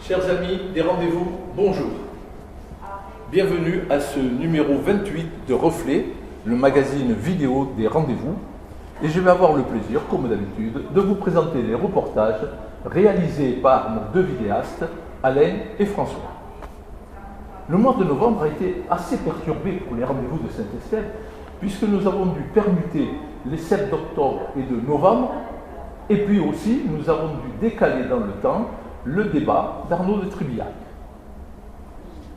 Chers amis des rendez-vous, bonjour. Bienvenue à ce numéro 28 de Reflet, le magazine vidéo des rendez-vous. Et je vais avoir le plaisir, comme d'habitude, de vous présenter les reportages réalisés par nos deux vidéastes, Alain et François. Le mois de novembre a été assez perturbé pour les rendez-vous de Saint-Estève, puisque nous avons dû permuter les 7 d'octobre et de novembre, et puis aussi nous avons dû décaler dans le temps le débat d'Arnaud de Tribillac.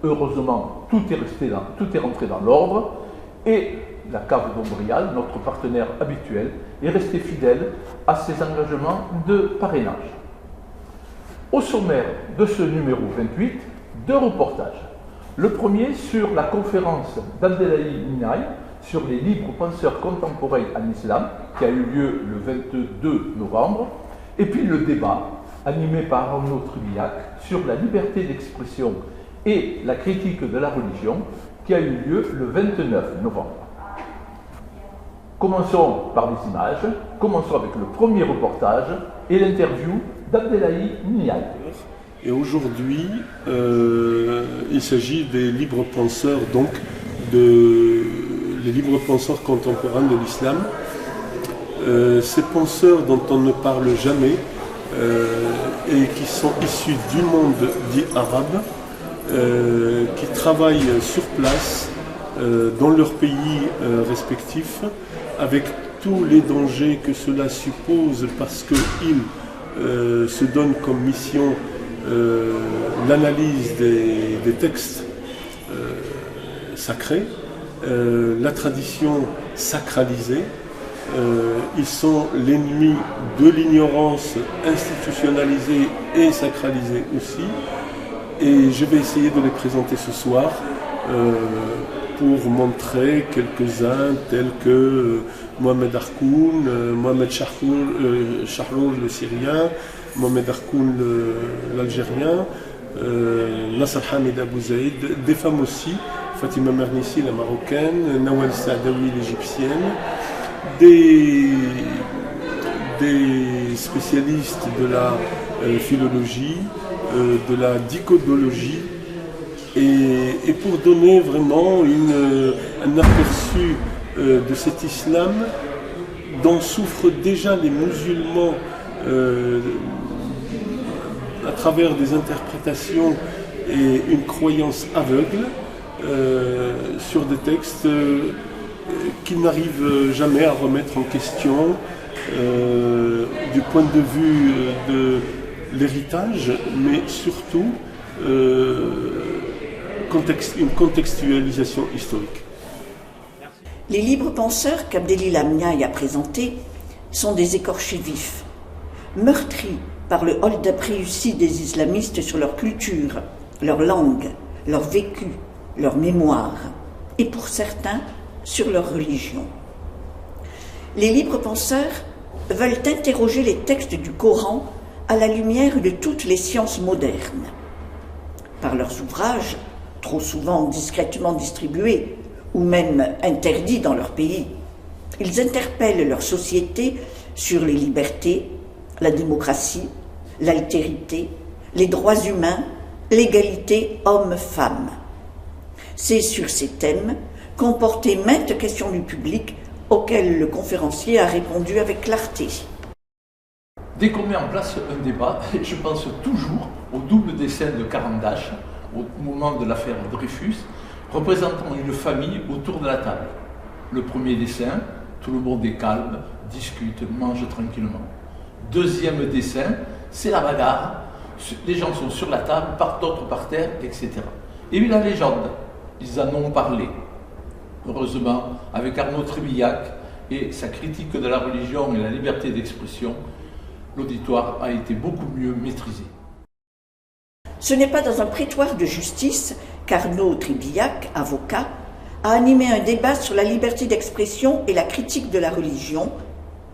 Heureusement, tout est rentré dans l'ordre, et la cave d'Ombrial, notre partenaire habituel, est resté fidèle à ses engagements de parrainage. Au sommaire de ce numéro 28, 2 reportages. Le premier sur la conférence d'Abdelhaï Minaï sur les libres penseurs contemporains en islam, qui a eu lieu le 22 novembre, et puis le débat animé par Arnaud Tribillac sur la liberté d'expression et la critique de la religion, qui a eu lieu le 29 novembre. Commençons par les images, commençons avec le premier reportage et l'interview d'Abdelhaï Minaï. Et aujourd'hui, il s'agit des libres penseurs, donc les libres penseurs contemporains de l'islam. Ces penseurs dont on ne parle jamais et qui sont issus du monde dit arabe, qui travaillent sur place dans leur pays respectif, avec tous les dangers que cela suppose, parce qu'ils se donnent comme mission l'analyse des textes sacrés, la tradition sacralisée. Ils sont l'ennemi de l'ignorance institutionnalisée et sacralisée aussi. Et je vais essayer de les présenter ce soir pour montrer quelques-uns tels que Mohamed Harkoun, Mohamed Chahroul le Syrien, Mohamed Harkoun l'Algérien, Nasser Hamid Abou Zaïd, des femmes aussi, Fatima Mernissi la Marocaine, Nawal Saadawi l'Égyptienne, des spécialistes de la philologie, de la dicodologie, et pour donner vraiment un aperçu de cet islam dont souffrent déjà les musulmans à travers des interprétations et une croyance aveugle sur des textes qu'ils n'arrivent jamais à remettre en question du point de vue de l'héritage, mais surtout une contextualisation historique. Les libres penseurs qu'Abdelhaï Minaï a présentés sont des écorchés vifs, meurtris par le hold-up réussi des islamistes sur leur culture, leur langue, leur vécu, leur mémoire, et pour certains, sur leur religion. Les libres penseurs veulent interroger les textes du Coran à la lumière de toutes les sciences modernes. Par leurs ouvrages, trop souvent discrètement distribués ou même interdits dans leur pays, ils interpellent leur société sur les libertés, la démocratie, l'altérité, les droits humains, l'égalité homme-femme. C'est sur ces thèmes qu'ont porté maintes questions du public auxquelles le conférencier a répondu avec clarté. Dès qu'on met en place un débat, je pense toujours au double dessin de Carandache, au moment de l'affaire Dreyfus, représentant une famille autour de la table. Le premier dessin, tout le monde est calme, discute, mange tranquillement. Deuxième dessin, c'est la bagarre, les gens sont sur la table, d'autres par terre, etc. Et puis la légende, ils en ont parlé. Heureusement, avec Arnaud Tribillac et sa critique de la religion et la liberté d'expression, l'auditoire a été beaucoup mieux maîtrisé. Ce n'est pas dans un prétoire de justice qu'Arnaud Tribillac, avocat, a animé un débat sur la liberté d'expression et la critique de la religion,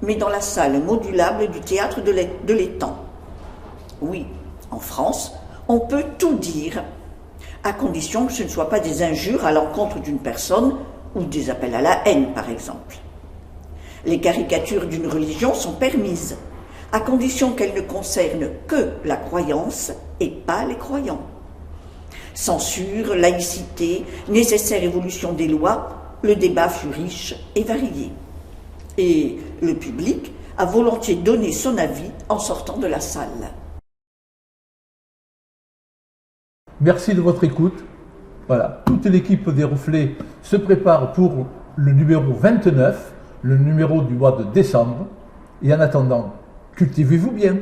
mais dans la salle modulable du théâtre de l'Étang. Oui, en France, on peut tout dire, à condition que ce ne soit pas des injures à l'encontre d'une personne ou des appels à la haine, par exemple. Les caricatures d'une religion sont permises, à condition qu'elles ne concernent que la croyance et pas les croyants. Censure, laïcité, nécessaire évolution des lois, le débat fut riche et varié. Et le public a volontiers donné son avis en sortant de la salle. Merci de votre écoute. Voilà, toute l'équipe des Roufflets se prépare pour le numéro 29, le numéro du mois de décembre. Et en attendant, cultivez-vous bien.